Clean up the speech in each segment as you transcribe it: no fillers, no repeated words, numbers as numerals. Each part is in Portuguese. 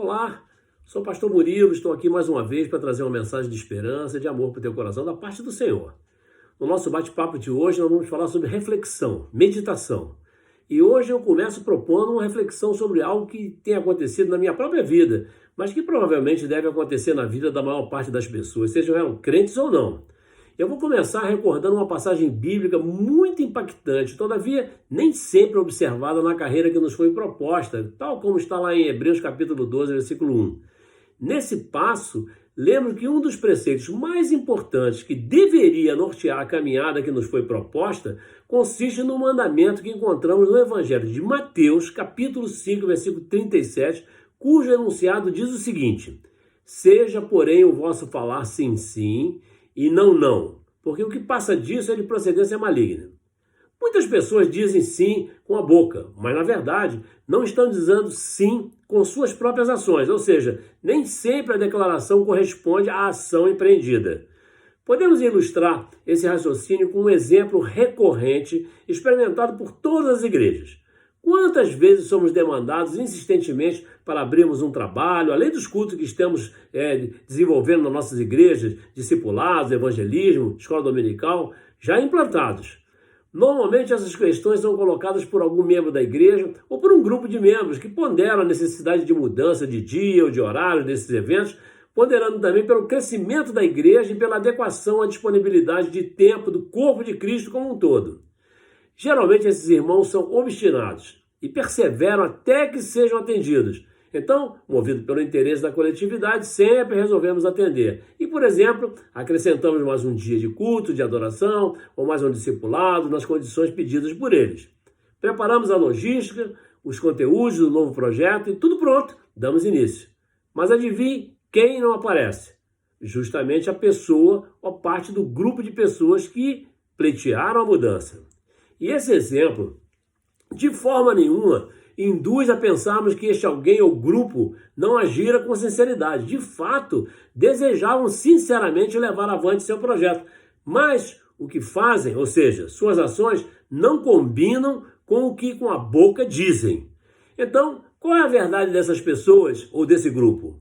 Olá, sou o pastor Murilo, estou aqui mais uma vez para trazer uma mensagem de esperança e de amor para o teu coração da parte do Senhor. No nosso bate-papo de hoje nós vamos falar sobre reflexão, meditação. E hoje eu começo propondo uma reflexão sobre algo que tem acontecido na minha própria vida, mas que provavelmente deve acontecer na vida da maior parte das pessoas, sejam elas crentes ou não. Eu vou começar recordando uma passagem bíblica muito impactante, todavia nem sempre observada na carreira que nos foi proposta, tal como está lá em Hebreus capítulo 12, versículo 1. Nesse passo, lembro que um dos preceitos mais importantes que deveria nortear a caminhada que nos foi proposta consiste no mandamento que encontramos no Evangelho de Mateus, capítulo 5, versículo 37, cujo enunciado diz o seguinte: seja, porém, o vosso falar sim, sim, e não, não, porque o que passa disso é de procedência maligna. Muitas pessoas dizem sim com a boca, mas na verdade não estão dizendo sim com suas próprias ações, ou seja, nem sempre a declaração corresponde à ação empreendida. Podemos ilustrar esse raciocínio com um exemplo recorrente experimentado por todas as igrejas. Quantas vezes somos demandados insistentemente para abrirmos um trabalho, além dos cultos que estamos desenvolvendo nas nossas igrejas, discipulados, evangelismo, escola dominical, já implantados. Normalmente essas questões são colocadas por algum membro da igreja ou por um grupo de membros que ponderam a necessidade de mudança de dia ou de horário desses eventos, ponderando também pelo crescimento da igreja e pela adequação à disponibilidade de tempo do corpo de Cristo como um todo. Geralmente esses irmãos são obstinados e perseveram até que sejam atendidos. Então, movido pelo interesse da coletividade, sempre resolvemos atender. E, por exemplo, acrescentamos mais um dia de culto, de adoração, ou mais um discipulado nas condições pedidas por eles. Preparamos a logística, os conteúdos do novo projeto e tudo pronto, damos início. Mas adivinhe quem não aparece? Justamente a pessoa ou parte do grupo de pessoas que pleitearam a mudança. E esse exemplo, de forma nenhuma, induz a pensarmos que este alguém ou grupo não agira com sinceridade. De fato, desejavam sinceramente levar avante seu projeto, mas o que fazem, ou seja, suas ações, não combinam com o que com a boca dizem. Então, qual é a verdade dessas pessoas ou desse grupo?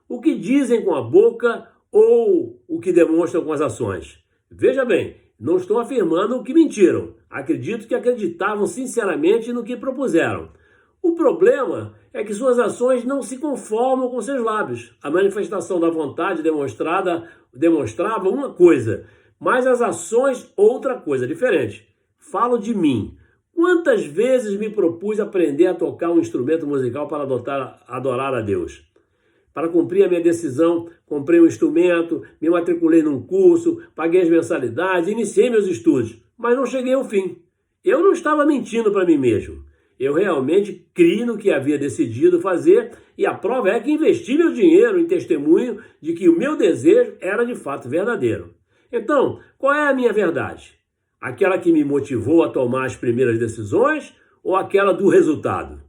O que dizem com a boca ou o que demonstram com as ações? Veja bem, não estou afirmando que mentiram. Acredito que acreditavam sinceramente no que propuseram. O problema é que suas ações não se conformam com seus lábios. A manifestação da vontade demonstrava uma coisa, mas as ações outra coisa, diferente. Falo de mim. Quantas vezes me propus aprender a tocar um instrumento musical para adorar a Deus? Para cumprir a minha decisão, comprei um instrumento, me matriculei num curso, paguei as mensalidades, iniciei meus estudos, mas não cheguei ao fim. Eu não estava mentindo para mim mesmo. Eu realmente criei no que havia decidido fazer e a prova é que investi meu dinheiro em testemunho de que o meu desejo era de fato verdadeiro. Então, qual é a minha verdade? Aquela que me motivou a tomar as primeiras decisões ou aquela do resultado?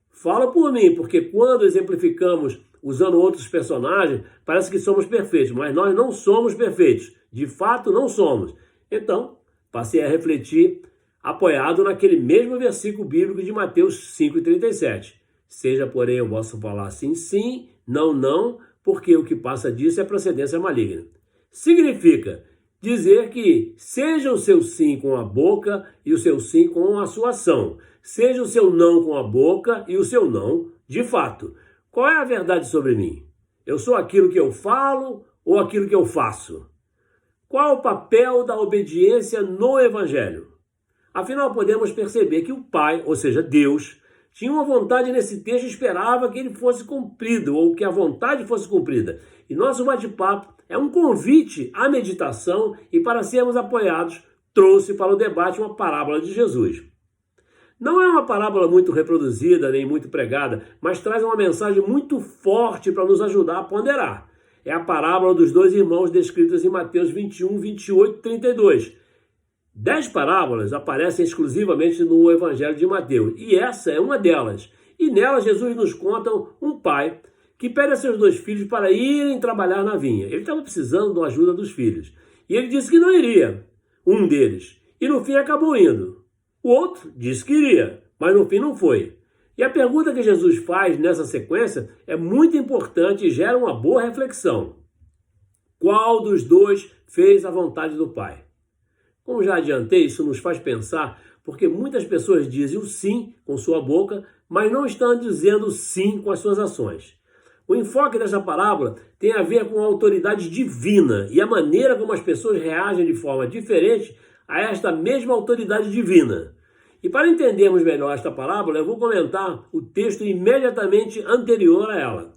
Fala por mim, porque quando exemplificamos usando outros personagens, parece que somos perfeitos, mas nós não somos perfeitos. De fato, não somos. Então, passei a refletir apoiado naquele mesmo versículo bíblico de Mateus 5,37. Seja, porém, eu posso falar sim, sim, não, não, porque o que passa disso é procedência maligna. Significa dizer que seja o seu sim com a boca e o seu sim com a sua ação. Seja o seu não com a boca e o seu não de fato. Qual é a verdade sobre mim? Eu sou aquilo que eu falo ou aquilo que eu faço? Qual o papel da obediência no Evangelho? Afinal, podemos perceber que o Pai, ou seja, Deus, tinha uma vontade nesse texto e esperava que ele fosse cumprido, ou que a vontade fosse cumprida. E nosso bate-papo é um convite à meditação e, para sermos apoiados, trouxe para o debate uma parábola de Jesus. Não é uma parábola muito reproduzida, nem muito pregada, mas traz uma mensagem muito forte para nos ajudar a ponderar. É a parábola dos dois irmãos descritas em Mateus 21, 28 e 32. 10 parábolas aparecem exclusivamente no Evangelho de Mateus, e essa é uma delas. E nela Jesus nos conta um pai que pede a seus 2 filhos para irem trabalhar na vinha. Ele estava precisando da ajuda dos filhos. E ele disse que não iria, um deles. E no fim acabou indo. O outro disse que iria, mas no fim não foi. E a pergunta que Jesus faz nessa sequência é muito importante e gera uma boa reflexão. Qual dos dois fez a vontade do Pai? Como já adiantei, isso nos faz pensar, porque muitas pessoas dizem o sim com sua boca, mas não estão dizendo o sim com as suas ações. O enfoque dessa parábola tem a ver com a autoridade divina e a maneira como as pessoas reagem de forma diferente a esta mesma autoridade divina. E para entendermos melhor esta parábola, eu vou comentar o texto imediatamente anterior a ela.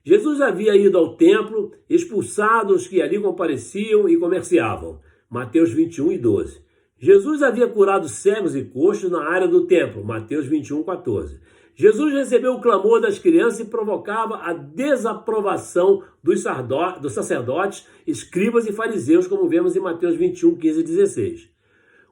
Jesus havia ido ao templo, expulsado os que ali compareciam e comerciavam. Mateus 21 e 12. Jesus havia curado cegos e coxos na área do templo. Mateus 21, 14. Jesus recebeu o clamor das crianças e provocava a desaprovação dos sacerdotes, escribas e fariseus, como vemos em Mateus 21, 15 e 16.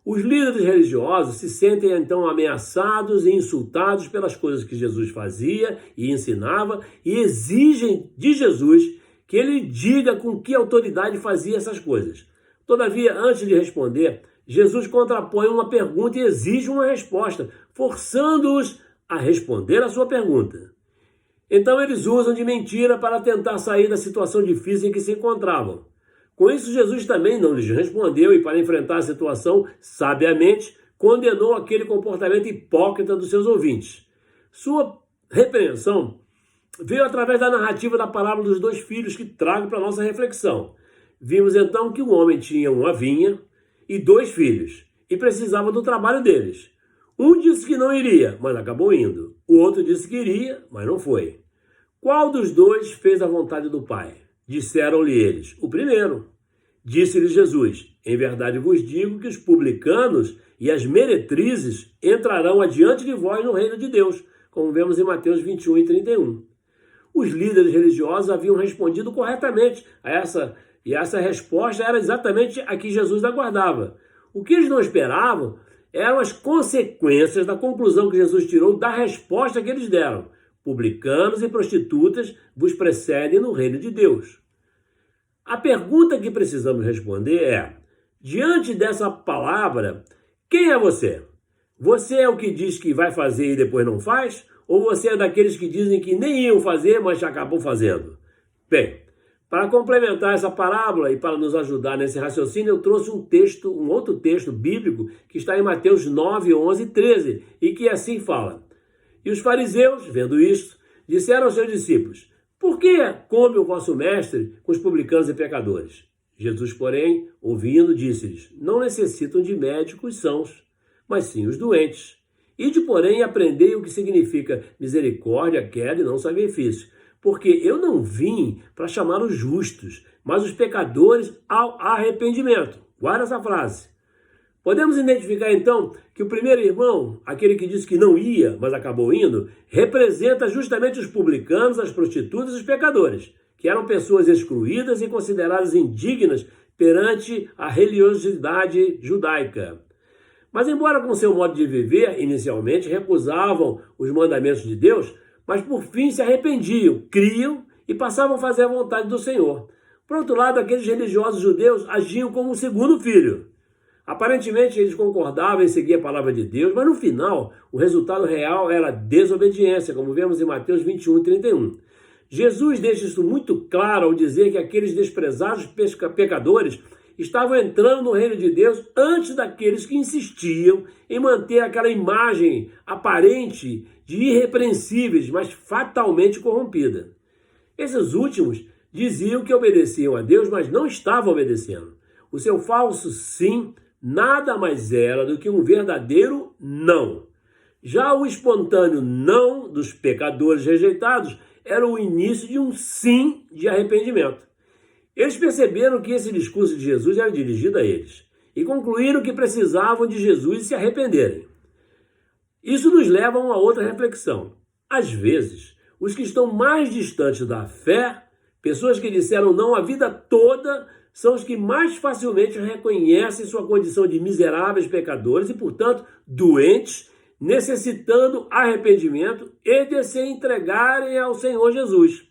Os líderes religiosos se sentem então ameaçados e insultados pelas coisas que Jesus fazia e ensinava e exigem de Jesus que ele diga com que autoridade fazia essas coisas. Todavia, antes de responder, Jesus contrapõe uma pergunta e exige uma resposta, forçando-os a responder a sua pergunta. Então eles usam de mentira para tentar sair da situação difícil em que se encontravam. Com isso, Jesus também não lhes respondeu e, para enfrentar a situação sabiamente, condenou aquele comportamento hipócrita dos seus ouvintes. Sua repreensão veio através da narrativa da parábola dos dois filhos que trago para a nossa reflexão. Vimos então que um homem tinha uma vinha e dois filhos e precisava do trabalho deles. Um disse que não iria, mas acabou indo. O outro disse que iria, mas não foi. Qual dos dois fez a vontade do Pai? Disseram-lhe eles: o primeiro. Disse-lhe Jesus: em verdade vos digo que os publicanos e as meretrizes entrarão adiante de vós no reino de Deus, como vemos em Mateus 21 e 31. Os líderes religiosos haviam respondido corretamente a essa resposta era exatamente a que Jesus aguardava. O que eles não esperavam eram as consequências da conclusão que Jesus tirou da resposta que eles deram. Publicanos e prostitutas vos precedem no reino de Deus. A pergunta que precisamos responder é: diante dessa palavra, quem é você? Você é o que diz que vai fazer e depois não faz? Ou você é daqueles que dizem que nem iam fazer, mas acabam fazendo? Bem, para complementar essa parábola e para nos ajudar nesse raciocínio, eu trouxe um outro texto bíblico que está em Mateus 9, 11 e 13, e que assim fala: E os fariseus, vendo isto, disseram aos seus discípulos: Por que come o vosso mestre com os publicanos e pecadores? Jesus, porém, ouvindo, disse-lhes: Não necessitam de médicos sãos, mas sim os doentes. Ide, porém, e aprendei o que significa misericórdia, queda e não sacrifício. Porque eu não vim para chamar os justos, mas os pecadores ao arrependimento. Guarda essa frase. Podemos identificar, então, que o primeiro irmão, aquele que disse que não ia, mas acabou indo, representa justamente os publicanos, as prostitutas e os pecadores, que eram pessoas excluídas e consideradas indignas perante a religiosidade judaica. Mas, embora com seu modo de viver, inicialmente recusavam os mandamentos de Deus, mas por fim se arrependiam, criam e passavam a fazer a vontade do Senhor. Por outro lado, aqueles religiosos judeus agiam como um segundo filho. Aparentemente eles concordavam em seguir a palavra de Deus, mas no final o resultado real era desobediência, como vemos em Mateus 21 e 31. Jesus deixa isso muito claro ao dizer que aqueles desprezados pecadores estavam entrando no reino de Deus antes daqueles que insistiam em manter aquela imagem aparente de irrepreensíveis, mas fatalmente corrompida. Esses últimos diziam que obedeciam a Deus, mas não estavam obedecendo. O seu falso sim nada mais era do que um verdadeiro não. Já o espontâneo não dos pecadores rejeitados era o início de um sim de arrependimento. Eles perceberam que esse discurso de Jesus era dirigido a eles e concluíram que precisavam de Jesus e se arrependerem. Isso nos leva a uma outra reflexão. Às vezes, os que estão mais distantes da fé, pessoas que disseram não a vida toda, são os que mais facilmente reconhecem sua condição de miseráveis pecadores e, portanto, doentes, necessitando arrependimento e de se entregarem ao Senhor Jesus.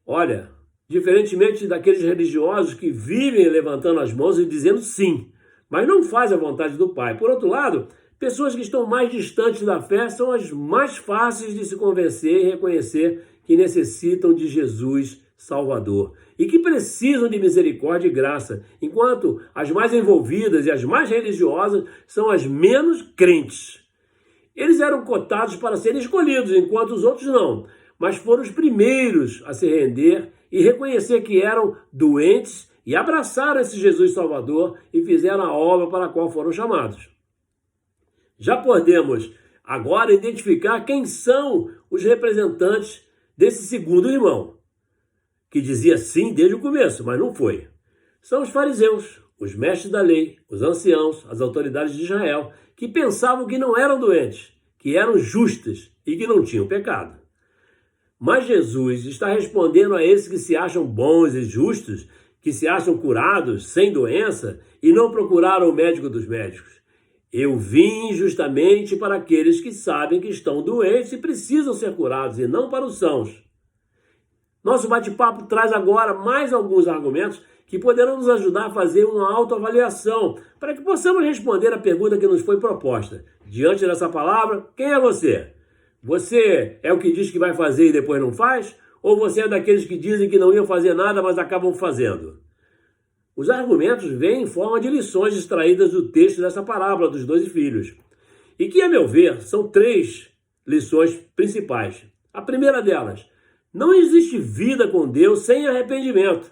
Olha, diferentemente daqueles religiosos que vivem levantando as mãos e dizendo sim, mas não fazem a vontade do Pai. Por outro lado, Pessoas que estão mais distantes da fé são as mais fáceis de se convencer e reconhecer que necessitam de Jesus Salvador e que precisam de misericórdia e graça, enquanto as mais envolvidas e as mais religiosas são as menos crentes. Eles eram cotados para serem escolhidos, enquanto os outros não, mas foram os primeiros a se render e reconhecer que eram doentes e abraçaram esse Jesus Salvador e fizeram a obra para a qual foram chamados. Já podemos agora identificar quem são os representantes desse segundo irmão, que dizia sim desde o começo, mas não foi. São os fariseus, os mestres da lei, os anciãos, as autoridades de Israel, que pensavam que não eram doentes, que eram justas e que não tinham pecado. Mas Jesus está respondendo a esses que se acham bons e justos, que se acham curados, sem doença, e não procuraram o médico dos médicos. Eu vim justamente para aqueles que sabem que estão doentes e precisam ser curados, e não para os sãos. Nosso bate-papo traz agora mais alguns argumentos que poderão nos ajudar a fazer uma autoavaliação, para que possamos responder a pergunta que nos foi proposta. Diante dessa palavra, quem é você? Você é o que diz que vai fazer e depois não faz? Ou você é daqueles que dizem que não iam fazer nada, mas acabam fazendo? Os argumentos vêm em forma de lições extraídas do texto dessa parábola dos 12 filhos. E que, a meu ver, são 3 lições principais. A primeira delas, não existe vida com Deus sem arrependimento.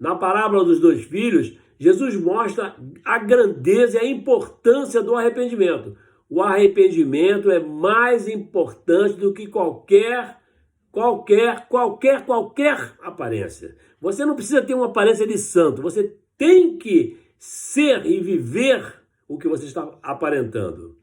Na parábola dos 2 filhos, Jesus mostra a grandeza e a importância do arrependimento. O arrependimento é mais importante do que qualquer aparência. Você não precisa ter uma aparência de santo, você tem que ser e viver o que você está aparentando.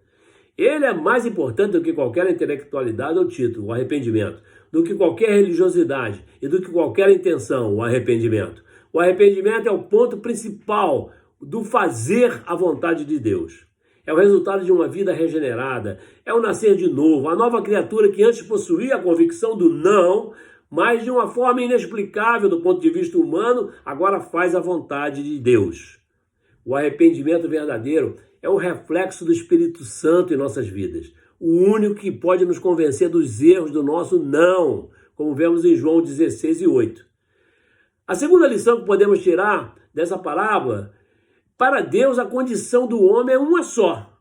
Ele é mais importante do que qualquer intelectualidade ou título, o arrependimento, do que qualquer religiosidade e do que qualquer intenção, o arrependimento. O arrependimento é o ponto principal do fazer a vontade de Deus. É o resultado de uma vida regenerada, é o nascer de novo, a nova criatura que antes possuía a convicção do não, mas de uma forma inexplicável do ponto de vista humano, agora faz a vontade de Deus. O arrependimento verdadeiro é o reflexo do Espírito Santo em nossas vidas, o único que pode nos convencer dos erros do nosso não, como vemos em João 16:8. A segunda lição que podemos tirar dessa parábola: para Deus, a condição do homem é uma só.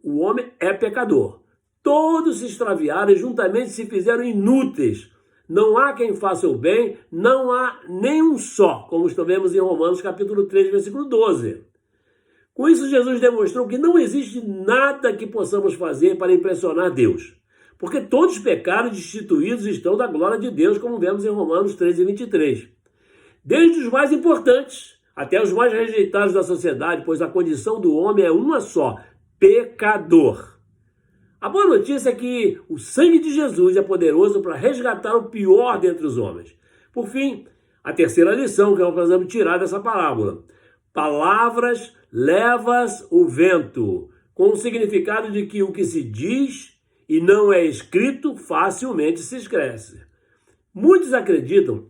O homem é pecador. Todos se extraviaram e juntamente se fizeram inúteis. Não há quem faça o bem, não há nenhum só, como vemos em Romanos capítulo 3, versículo 12. Com isso, Jesus demonstrou que não existe nada que possamos fazer para impressionar Deus. Porque todos pecaram e destituídos estão da glória de Deus, como vemos em Romanos 13:23. Desde os mais importantes até os mais rejeitados da sociedade, pois a condição do homem é uma só: pecador. A boa notícia é que o sangue de Jesus é poderoso para resgatar o pior dentre os homens. Por fim, a terceira lição que nós precisamos tirar dessa parábola: palavras levas o vento, com o significado de que o que se diz e não é escrito facilmente se esquece. Muitos acreditam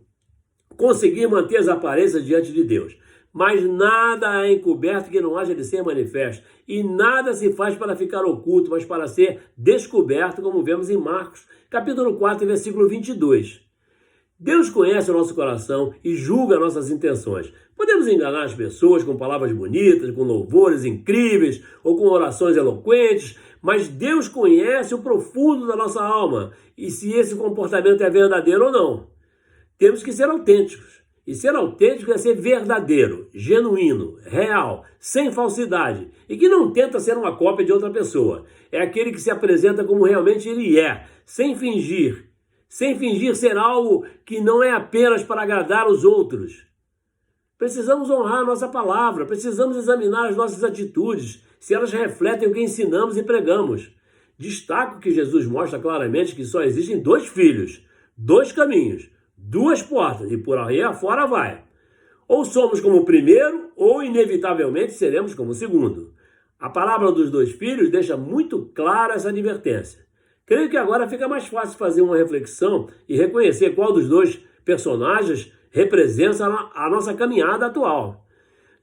conseguir manter as aparências diante de Deus, mas nada é encoberto que não haja de ser manifesto, e nada se faz para ficar oculto, mas para ser descoberto, como vemos em Marcos, capítulo 4, versículo 22. Deus conhece o nosso coração e julga nossas intenções. Podemos enganar as pessoas com palavras bonitas, com louvores incríveis ou com orações eloquentes, mas Deus conhece o profundo da nossa alma e se esse comportamento é verdadeiro ou não. Temos que ser autênticos. E ser autêntico é ser verdadeiro, genuíno, real, sem falsidade e que não tenta ser uma cópia de outra pessoa. É aquele que se apresenta como realmente ele é, sem fingir ser algo que não é apenas para agradar os outros. Precisamos honrar a nossa palavra, precisamos examinar as nossas atitudes, se elas refletem o que ensinamos e pregamos. Destaco que Jesus mostra claramente que só existem 2 filhos, 2 caminhos, 2 portas, e por aí afora vai. Ou somos como o primeiro, ou inevitavelmente seremos como o segundo. A parábola dos 2 filhos deixa muito clara essa advertência. Creio que agora fica mais fácil fazer uma reflexão e reconhecer qual dos 2 personagens representa a nossa caminhada atual.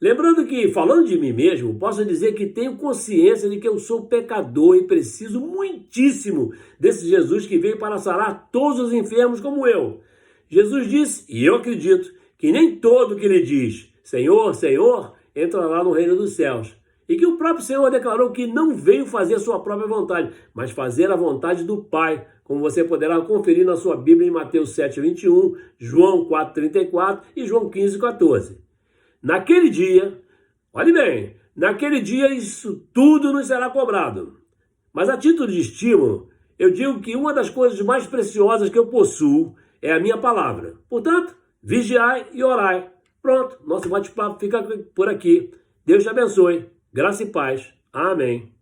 Lembrando que, falando de mim mesmo, posso dizer que tenho consciência de que eu sou pecador e preciso muitíssimo desse Jesus que veio para sarar todos os enfermos como eu. Jesus disse, e eu acredito, que nem todo que lhe diz, Senhor, Senhor, entrará no reino dos céus. E que o próprio Senhor declarou que não veio fazer a sua própria vontade, mas fazer a vontade do Pai, como você poderá conferir na sua Bíblia em Mateus 7:21, João 4:34 e João 15:14. Naquele dia, olhe bem, naquele dia isso tudo nos será cobrado. Mas a título de estímulo, eu digo que uma das coisas mais preciosas que eu possuo é a minha palavra. Portanto, vigiai e orai. Pronto, nosso bate-papo fica por aqui. Deus te abençoe. Graça e paz. Amém.